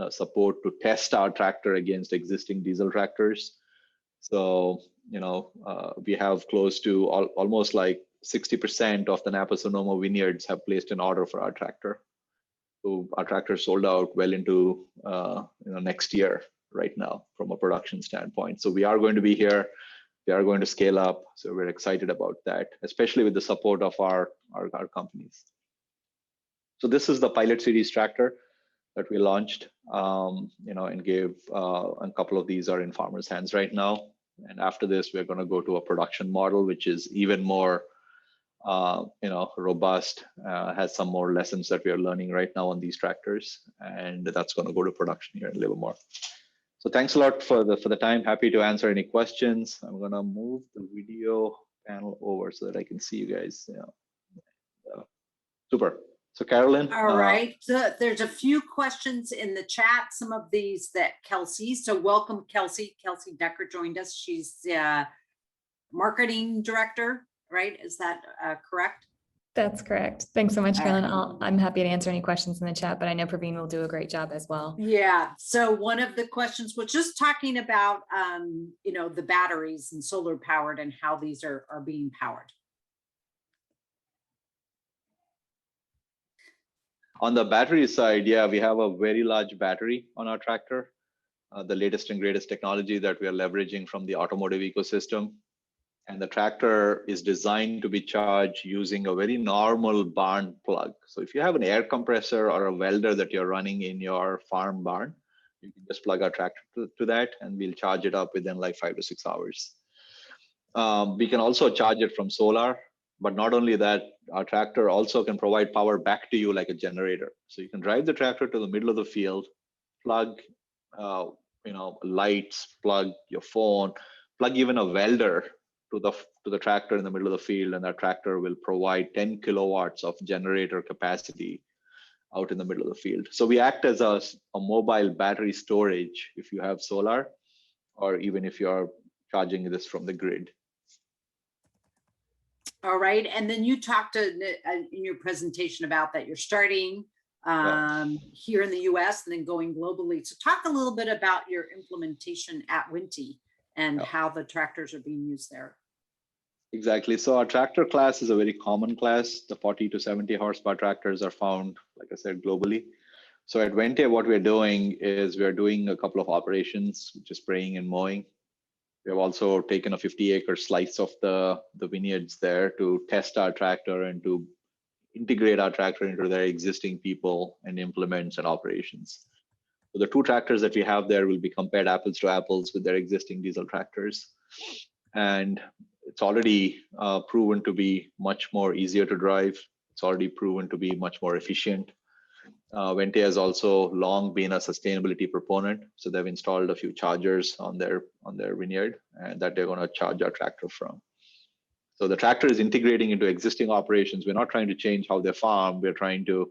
support to test our tractor against existing diesel tractors. So, we have close to almost like 60% of the Napa Sonoma vineyards have placed an order for our tractor. So our tractor sold out well into next year right now from a production standpoint. So we are going to be here. We are going to scale up. So we're excited about that, especially with the support of our companies. So this is the pilot series tractor that we launched, and gave a couple of these are in farmers' hands right now. And after this, we're going to go to a production model, which is even more robust, has some more lessons that we are learning right now on these tractors, and that's going to go to production here in Livermore. So thanks a lot for the time. Happy to answer any questions. I'm going to move the video panel over so that I can see you guys. Super. So Carolyn. All right. So there's a few questions in the chat. Some of these that Kelsey. So welcome, Kelsey. Kelsey Decker joined us. She's marketing director, right? Is that correct? That's correct. Thanks so much, Carolyn. I'm happy to answer any questions in the chat, but I know Praveen will do a great job as well. Yeah. So one of the questions was just talking about, the batteries and solar powered and how these are being powered. On the battery side, yeah, we have a very large battery on our tractor, the latest and greatest technology that we are leveraging from the automotive ecosystem. And the tractor is designed to be charged using a very normal barn plug. So if you have an air compressor or a welder that you're running in your farm barn, you can just plug our tractor to that and we'll charge it up within like 5 to 6 hours. We can also charge it from solar, but not only that, our tractor also can provide power back to you like a generator. So you can drive the tractor to the middle of the field, plug lights, plug your phone, plug even a welder to the tractor in the middle of the field, and that tractor will provide 10 kilowatts of generator capacity out in the middle of the field. So we act as a mobile battery storage if you have solar, or even if you're charging this from the grid. All right. And then you talked in your presentation about that you're starting here in the US and then going globally. So talk a little bit about your implementation at Wente and how the tractors are being used there. Exactly. So our tractor class is a very common class. The 40 to 70 horsepower tractors are found, like I said, globally. So at Wente, what we're doing is we're doing a couple of operations, which is spraying and mowing. We have also taken a 50-acre slice of the vineyards there to test our tractor and to integrate our tractor into their existing people and implements and operations. So the two tractors that we have there will be compared apples to apples with their existing diesel tractors. And it's already proven to be much more easier to drive. It's already proven to be much more efficient. Vente has also long been a sustainability proponent, so they've installed a few chargers on their vineyard, and that they're going to charge our tractor from. So the tractor is integrating into existing operations. We're not trying to change how they farm. We're trying to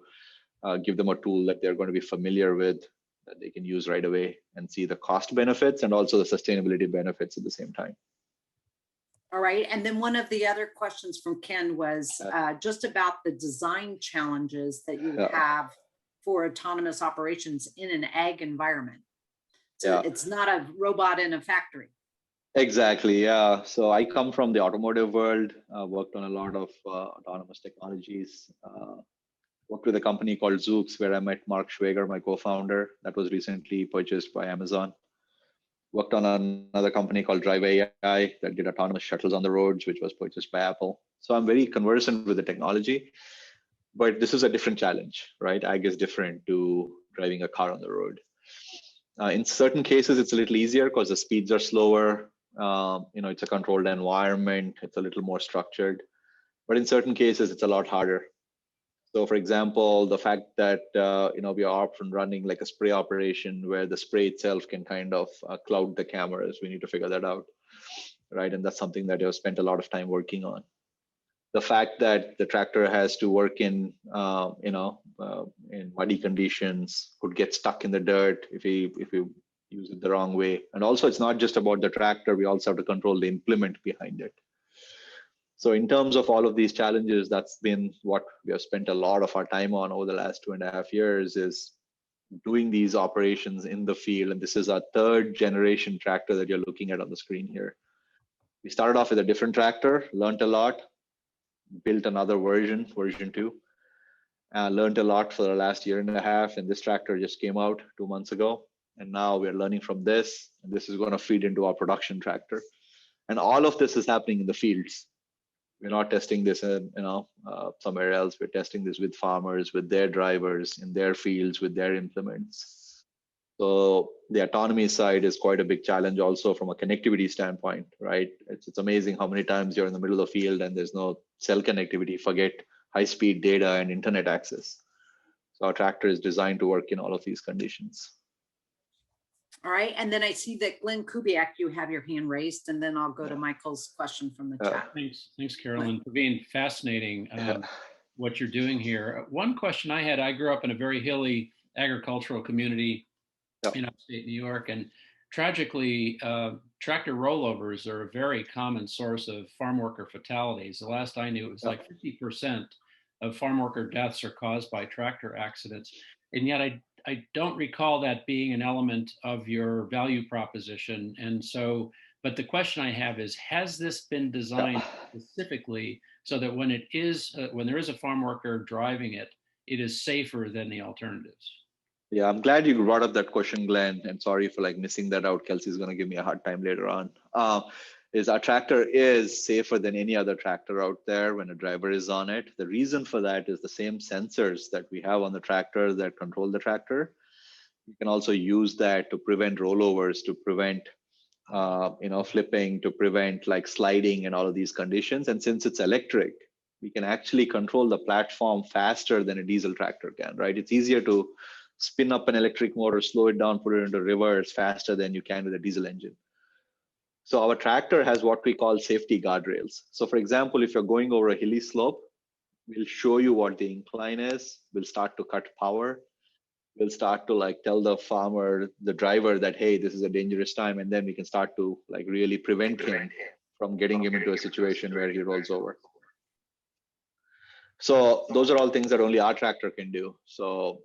give them a tool that they're going to be familiar with, that they can use right away and see the cost benefits and also the sustainability benefits at the same time. All right. And then one of the other questions from Ken was just about the design challenges that you have for autonomous operations in an ag environment. So it's not a robot in a factory. Exactly. Yeah. So I come from the automotive world, worked on a lot of autonomous technologies. Worked with a company called Zoox, where I met Mark Schwager, my co-founder, that was recently purchased by Amazon. Worked on another company called Drive AI that did autonomous shuttles on the roads, which was purchased by Apple. So I'm very conversant with the technology, but this is a different challenge, right? Ag is different to driving a car on the road. In certain cases, it's a little easier because the speeds are slower. It's a controlled environment. It's a little more structured, but in certain cases, it's a lot harder. So for example, the fact that, we are often running like a spray operation where the spray itself can kind of cloud the cameras. We need to figure that out, right? And that's something that I've spent a lot of time working on. The fact that the tractor has to work in muddy conditions, could get stuck in the dirt if you use it the wrong way. And also it's not just about the tractor, we also have to control the implement behind it. So in terms of all of these challenges, that's been what we have spent a lot of our time on over the last 2.5 years, is doing these operations in the field. And this is our 3rd generation tractor that you're looking at on the screen here. We started off with a different tractor, learned a lot, built another version 2, learned a lot for the last 1.5 years. And this tractor just came out 2 months ago. And now we're learning from this, and this is going to feed into our production tractor. And all of this is happening in the fields. We're not testing this somewhere else. We're testing this with farmers, with their drivers, in their fields, with their implements. So the autonomy side is quite a big challenge also from a connectivity standpoint, right? It's amazing how many times you're in the middle of the field and there's no cell connectivity, forget high-speed data and internet access. So our tractor is designed to work in all of these conditions. All right, and then I see that Glenn Kubiak, you have your hand raised, and then I'll go to Michael's question from the chat. Thanks, Carolyn, for being fascinating what you're doing here. One question I had, I grew up in a very hilly agricultural community in upstate New York, and tragically, tractor rollovers are a very common source of farm worker fatalities. The last I knew, it was like 50% of farm worker deaths are caused by tractor accidents, and yet I don't recall that being an element of your value proposition. And so, but the question I have is, has this been designed specifically so that when there is a farm worker driving it, it is safer than the alternatives? Yeah, I'm glad you brought up that question, Glenn, and sorry for missing that out. Kelsey's going to give me a hard time later on. Is our tractor is safer than any other tractor out there when a driver is on it. The reason for that is the same sensors that we have on the tractor that control the tractor. You can also use that to prevent rollovers, to prevent flipping, to prevent sliding and all of these conditions. And since it's electric, we can actually control the platform faster than a diesel tractor can, right? It's easier to spin up an electric motor, slow it down, put it into reverse faster than you can with a diesel engine. So our tractor has what we call safety guardrails. So for example, if you're going over a hilly slope, we'll show you what the incline is. We'll start to cut power. We'll start to tell the farmer, the driver that, hey, this is a dangerous time. And then we can start to really prevent him from getting him into a situation where he rolls over. So those are all things that only our tractor can do. So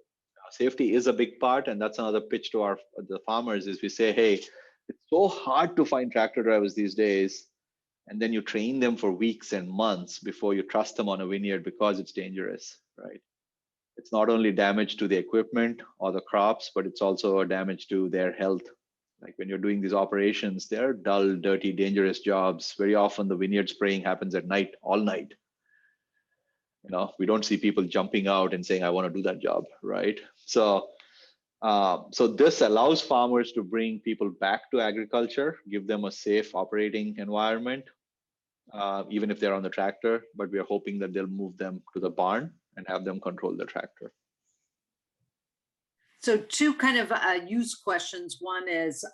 safety is a big part. And that's another pitch to the farmers is we say, hey, it's so hard to find tractor drivers these days. And then you train them for weeks and months before you trust them on a vineyard because it's dangerous, right? It's not only damage to the equipment or the crops, but it's also a damage to their health. Like when you're doing these operations, they're dull, dirty, dangerous jobs. Very often the vineyard spraying happens at night, all night. We don't see people jumping out and saying, I want to do that job, right? So So this allows farmers to bring people back to agriculture, give them a safe operating environment, even if they're on the tractor, but we are hoping that they'll move them to the barn and have them control the tractor. So two kind of use questions. One is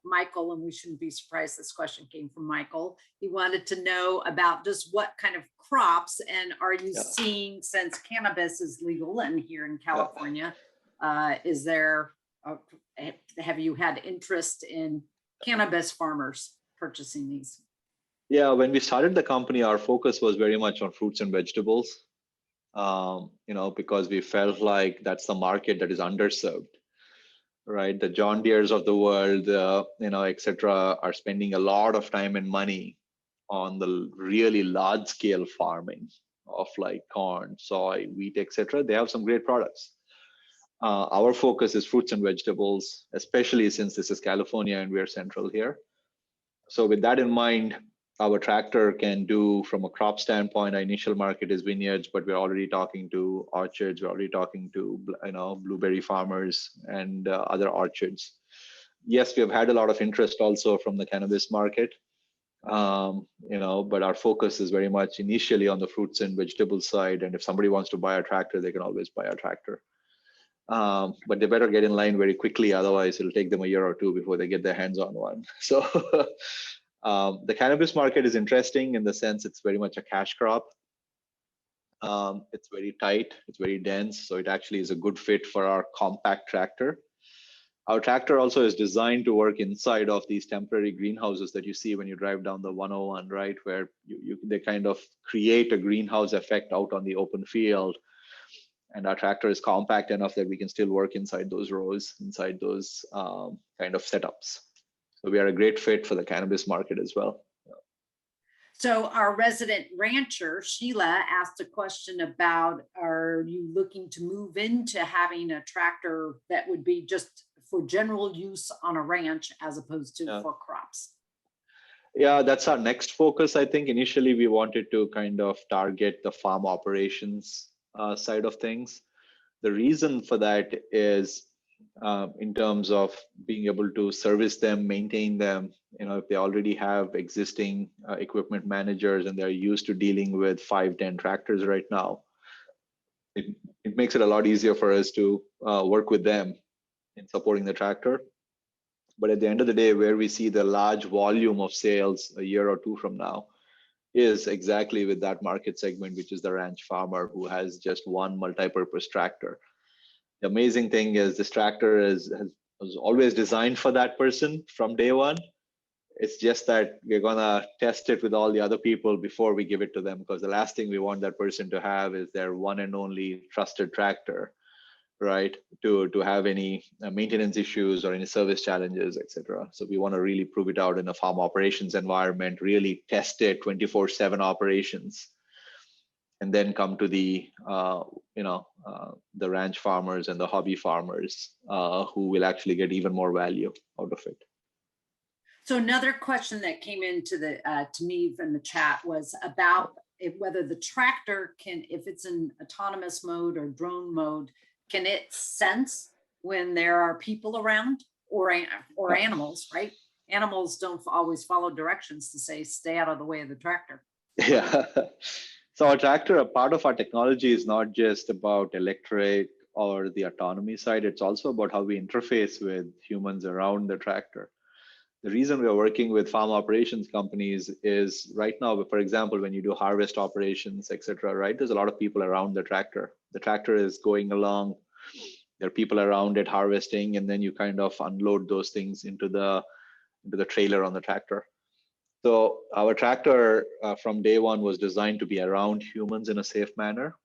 Michael, and we shouldn't be surprised this question came from Michael. He wanted to know about just what kind of crops, and are you seeing, since cannabis is legal and here in California, is there, have you had interest in cannabis farmers purchasing these? Yeah, when we started the company, our focus was very much on fruits and vegetables. Because we felt like that's the market that is underserved, right? The John Deeres of the world, et cetera, are spending a lot of time and money on the really large scale farming of like corn, soy, wheat, et cetera. They have some great products. Our focus is fruits and vegetables, especially since this is California and we're central here. So with that in mind, our tractor can do, from a crop standpoint, our initial market is vineyards, but we're already talking to orchards. We're already talking to, blueberry farmers and other orchards. Yes, we have had a lot of interest also from the cannabis market, but our focus is very much initially on the fruits and vegetables side. And if somebody wants to buy a tractor, they can always buy a tractor. But they better get in line very quickly. Otherwise, it'll take them a year or two before they get their hands on one. So the cannabis market is interesting in the sense it's very much a cash crop. It's very tight, it's very dense, so it actually is a good fit for our compact tractor. Our tractor also is designed to work inside of these temporary greenhouses that you see when you drive down the 101, right? Where they kind of create a greenhouse effect out on the open field. And our tractor is compact enough that we can still work inside those rows, inside those kind of setups. So we are a great fit for the cannabis market as well. So our resident rancher, Sheila, asked a question about, are you looking to move into having a tractor that would be just for general use on a ranch as opposed to for crops? Yeah, that's our next focus. I think initially we wanted to kind of target the farm operations side of things. The reason for that is in terms of being able to service them, maintain them. If they already have existing equipment managers and they're used to dealing with 5-10 tractors right now, it makes it a lot easier for us to work with them in supporting the tractor. But at the end of the day, where we see the large volume of sales a year or two from now is exactly with that market segment, which is the ranch farmer who has just one multi-purpose tractor. The amazing thing is this tractor was always designed for that person from day one. It's just that we're gonna test it with all the other people before we give it to them, because the last thing we want that person to have is their one and only trusted tractor, right? To have any maintenance issues or any service challenges, etc. So we want to really prove it out in a farm operations environment, really test it 24/7 operations, and then come to the the ranch farmers and the hobby farmers who will actually get even more value out of it. So another question that came into the to me from the chat was about whether the tractor can, if it's in autonomous mode or drone mode, can it sense when there are people around or animals, right? Animals don't always follow directions to say, stay out of the way of the tractor. Yeah. So our tractor, a part of our technology is not just about electric or the autonomy side. It's also about how we interface with humans around the tractor. The reason we're working with farm operations companies is right now, for example, when you do harvest operations, etc., right? There's a lot of people around the tractor. The tractor is going along, there are people around it harvesting, and then you kind of unload those things into the trailer on the tractor. So our tractor from day one was designed to be around humans in a safe manner.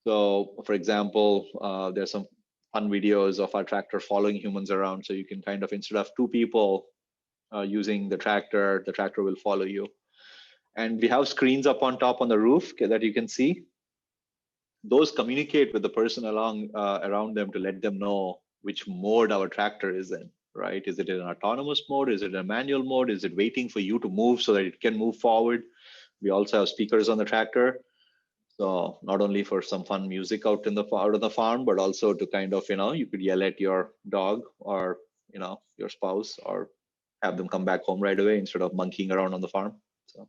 So for example, there's some fun videos of our tractor following humans around. So you can kind of, instead of 2 people using the tractor will follow you. And we have screens up on top on the roof that you can see. Those communicate with the person around them to let them know which mode our tractor is in, right? Is it in an autonomous mode? Is it in a manual mode? Is it waiting for you to move so that it can move forward? We also have speakers on the tractor. So not only for some fun music out on the farm, but also to kind of, you could yell at your dog or, your spouse, or have them come back home right away instead of monkeying around on the farm. So.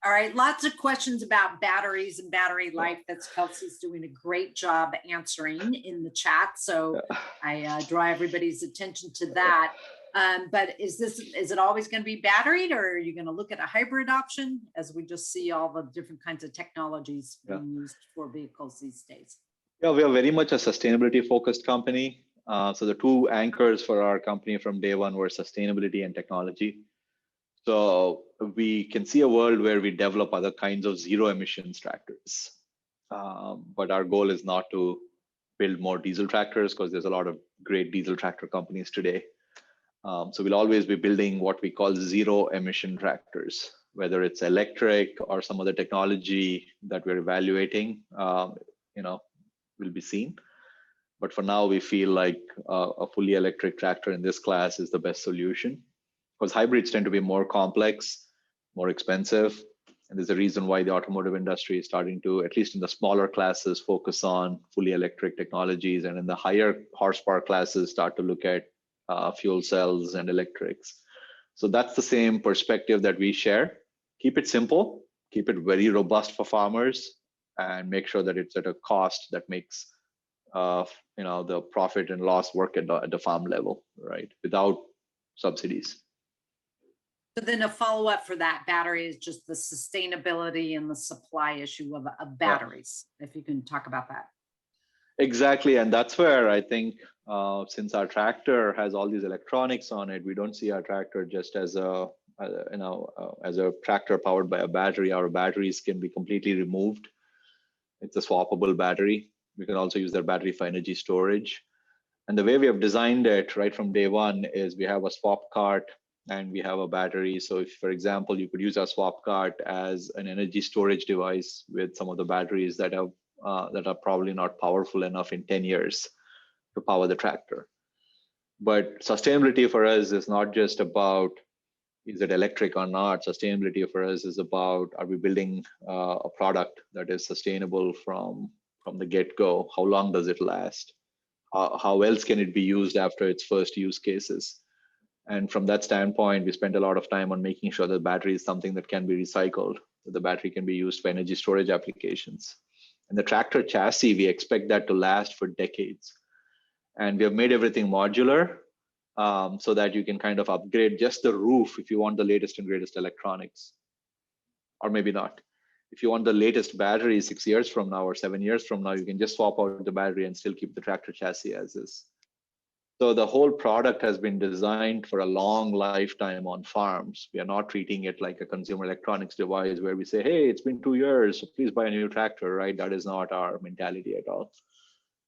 All right, lots of questions about batteries and battery life. That's Kelsey's doing a great job answering in the chat. So I draw everybody's attention to that. But is it always going to be batteried, or are you going to look at a hybrid option, as we just see all the different kinds of technologies being used for vehicles these days? Yeah, we are very much a sustainability focused company. So the two anchors for our company from day one were sustainability and technology. So we can see a world where we develop other kinds of zero emissions tractors. But our goal is not to build more diesel tractors, because there's a lot of great diesel tractor companies today. So we'll always be building what we call zero emission tractors, whether it's electric or some other technology that we're evaluating, will be seen. But for now, we feel like a fully electric tractor in this class is the best solution, because hybrids tend to be more complex, more expensive. And there's a reason why the automotive industry is starting to, at least in the smaller classes, focus on fully electric technologies, and in the higher horsepower classes start to look at fuel cells and electrics. So that's the same perspective that we share. Keep it simple, keep it very robust for farmers, and make sure that it's at a cost that makes the profit and loss work at the farm level, right? Without subsidies. So then a follow-up for that battery is just the sustainability and the supply issue of batteries, if you can talk about that. Exactly, and that's where I think since our tractor has all these electronics on it, we don't see our tractor just as a tractor powered by a battery. Our batteries can be completely removed. It's a swappable battery. We can also use that battery for energy storage. And the way we have designed it right from day one is we have a swap cart and we have a battery. So if, for example, you could use our swap cart as an energy storage device with some of the batteries that are probably not powerful enough in 10 years to power the tractor. But sustainability for us is not just about, is it electric or not? Sustainability for us is about, are we building a product that is sustainable from the get-go? How long does it last? How else can it be used after its first use cases? And from that standpoint, we spent a lot of time on making sure that battery is something that can be recycled, that the battery can be used for energy storage applications. And the tractor chassis, we expect that to last for decades. And we have made everything modular so that you can kind of upgrade just the roof if you want the latest and greatest electronics, or maybe not. If you want the latest battery 6 years from now or 7 years from now, you can just swap out the battery and still keep the tractor chassis as is. So the whole product has been designed for a long lifetime on farms. We are not treating it like a consumer electronics device where we say, hey, it's been 2 years, so please buy a new tractor, right? That is not our mentality at all.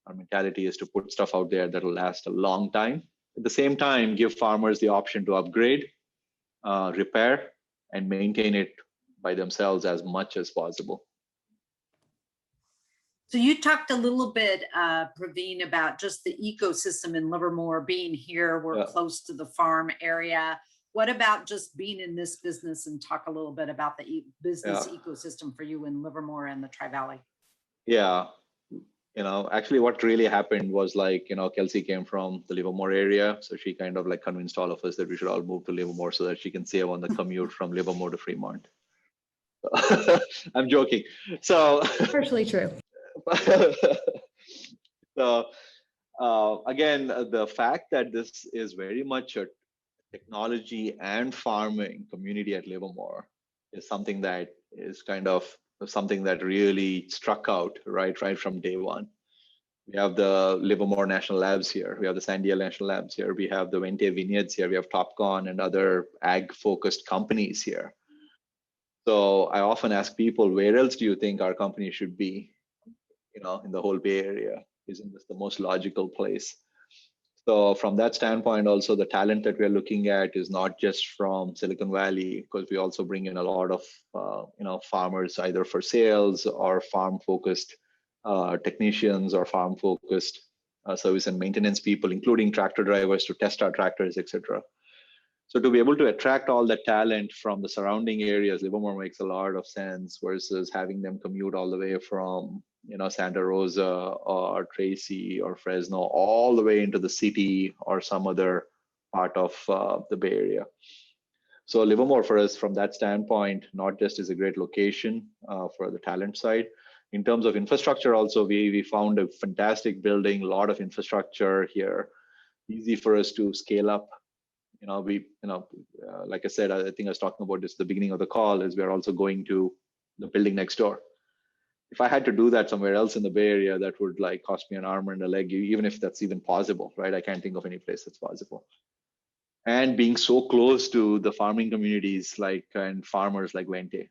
Our mentality is to put stuff out there that will last a long time. At the same time, give farmers the option to upgrade, repair, and maintain it by themselves as much as possible. So you talked a little bit, Praveen, about just the ecosystem in Livermore. Being here, we're close to the farm area. What about just being in this business, and talk a little bit about the business ecosystem for you in Livermore and the Tri-Valley? Yeah, actually what really happened was Kelsey came from the Livermore area. So she kind of convinced all of us that we should all move to Livermore so that she can save on the commute from Livermore to Fremont. I'm joking. So partially true. So again, the fact that this is very much a technology and farming community at Livermore is something that is kind of something that really struck out right from day one. We have the Livermore National Labs here. We have the Sandial National Labs here. We have the Vente Vineyards here. We have Topcon and other ag-focused companies here. So I often ask people, where else do you think our company should be? In the whole Bay Area, isn't this the most logical place? So from that standpoint, also the talent that we're looking at is not just from Silicon Valley, because we also bring in a lot of farmers either for sales or farm-focused technicians or farm-focused service and maintenance people, including tractor drivers to test our tractors, etc. So to be able to attract all the talent from the surrounding areas, Livermore makes a lot of sense versus having them commute all the way from, Santa Rosa or Tracy or Fresno all the way into the city or some other part of the Bay Area. So Livermore for us, from that standpoint, not just is a great location for the talent side. In terms of infrastructure, also we found a fantastic building, a lot of infrastructure here, easy for us to scale up. Like I said, I think I was talking about this at the beginning of the call, is we're also going to the building next door. If I had to do that somewhere else in the Bay Area, that would like cost me an arm and a leg, even if that's even possible, right? I can't think of any place that's possible. And being so close to the farming communities and farmers like Wente,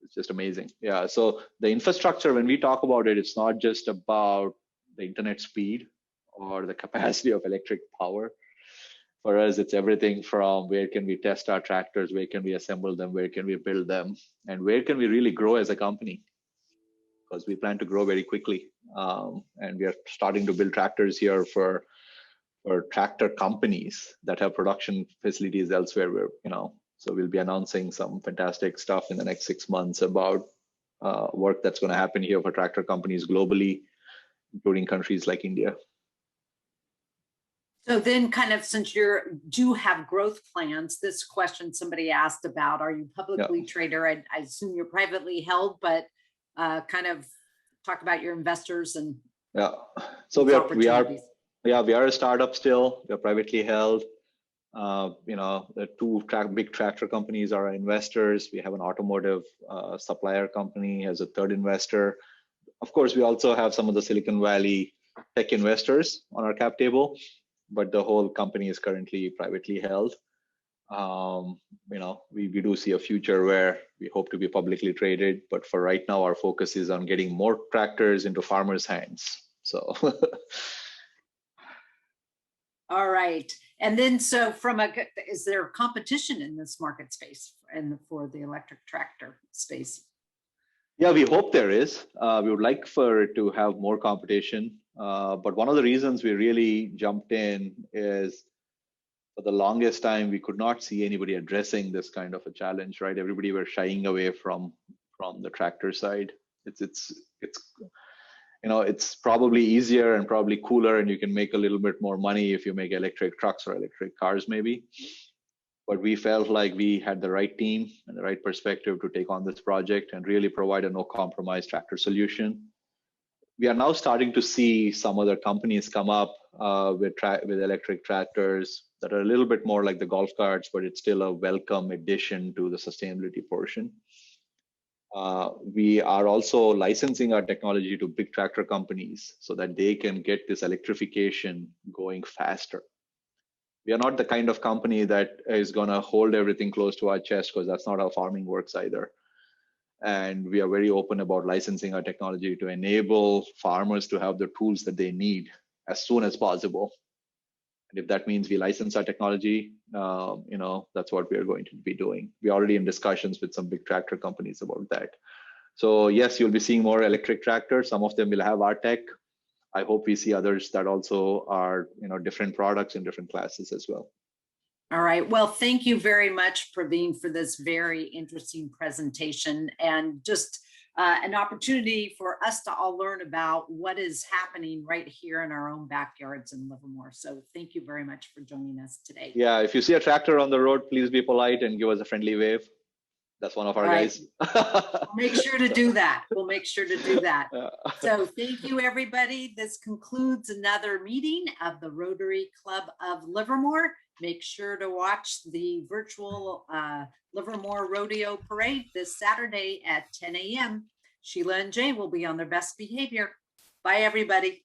it's just amazing. Yeah, so the infrastructure, when we talk about it, it's not just about the internet speed or the capacity of electric power. For us, it's everything from where can we test our tractors, where can we assemble them, where can we build them, and where can we really grow as a company? Because we plan to grow very quickly. And we are starting to build tractors here for tractor companies that have production facilities elsewhere. So we'll be announcing some fantastic stuff in the next 6 months about work that's going to happen here for tractor companies globally, including countries like India. So then kind of, since do have growth plans, this question somebody asked about, are you publicly traded? I assume you're privately held, but kind of talk about your investors and so we are a startup still. We're privately held. The two big tractor companies are our investors. We have an automotive supplier company as a third investor. Of course, we also have some of the Silicon Valley tech investors on our cap table, but the whole company is currently privately held. We do see a future where we hope to be publicly traded, but for right now, our focus is on getting more tractors into farmers' hands. So. All right. And then, so is there competition in this market space and for the electric tractor space? Yeah, we hope there is. We would like to have more competition. But one of the reasons we really jumped in is for the longest time, we could not see anybody addressing this kind of a challenge, right? Everybody were shying away from the tractor side. It's probably easier and probably cooler, and you can make a little bit more money if you make electric trucks or electric cars maybe. But we felt like we had the right team and the right perspective to take on this project and really provide a no compromise tractor solution. We are now starting to see some other companies come up with electric tractors that are a little bit more like the golf carts, but it's still a welcome addition to the sustainability portion. We are also licensing our technology to big tractor companies so that they can get this electrification going faster. We are not the kind of company that is going to hold everything close to our chest, because that's not how farming works either. And we are very open about licensing our technology to enable farmers to have the tools that they need as soon as possible. And if that means we license our technology, that's what we are going to be doing. We're already in discussions with some big tractor companies about that. So yes, you'll be seeing more electric tractors. Some of them will have our tech. I hope we see others that also are, different products in different classes as well. All right. Well, thank you very much, Praveen, for this very interesting presentation and just an opportunity for us to all learn about what is happening right here in our own backyards in Livermore. So thank you very much for joining us today. Yeah, if you see a tractor on the road, please be polite and give us a friendly wave. That's one of our guys. We'll make sure to do that. We'll make sure to do that. So thank you, everybody. This concludes another meeting of the Rotary Club of Livermore. Make sure to watch the virtual Livermore Rodeo Parade this Saturday at 10 a.m. Sheila and Jay will be on their best behavior. Bye, everybody.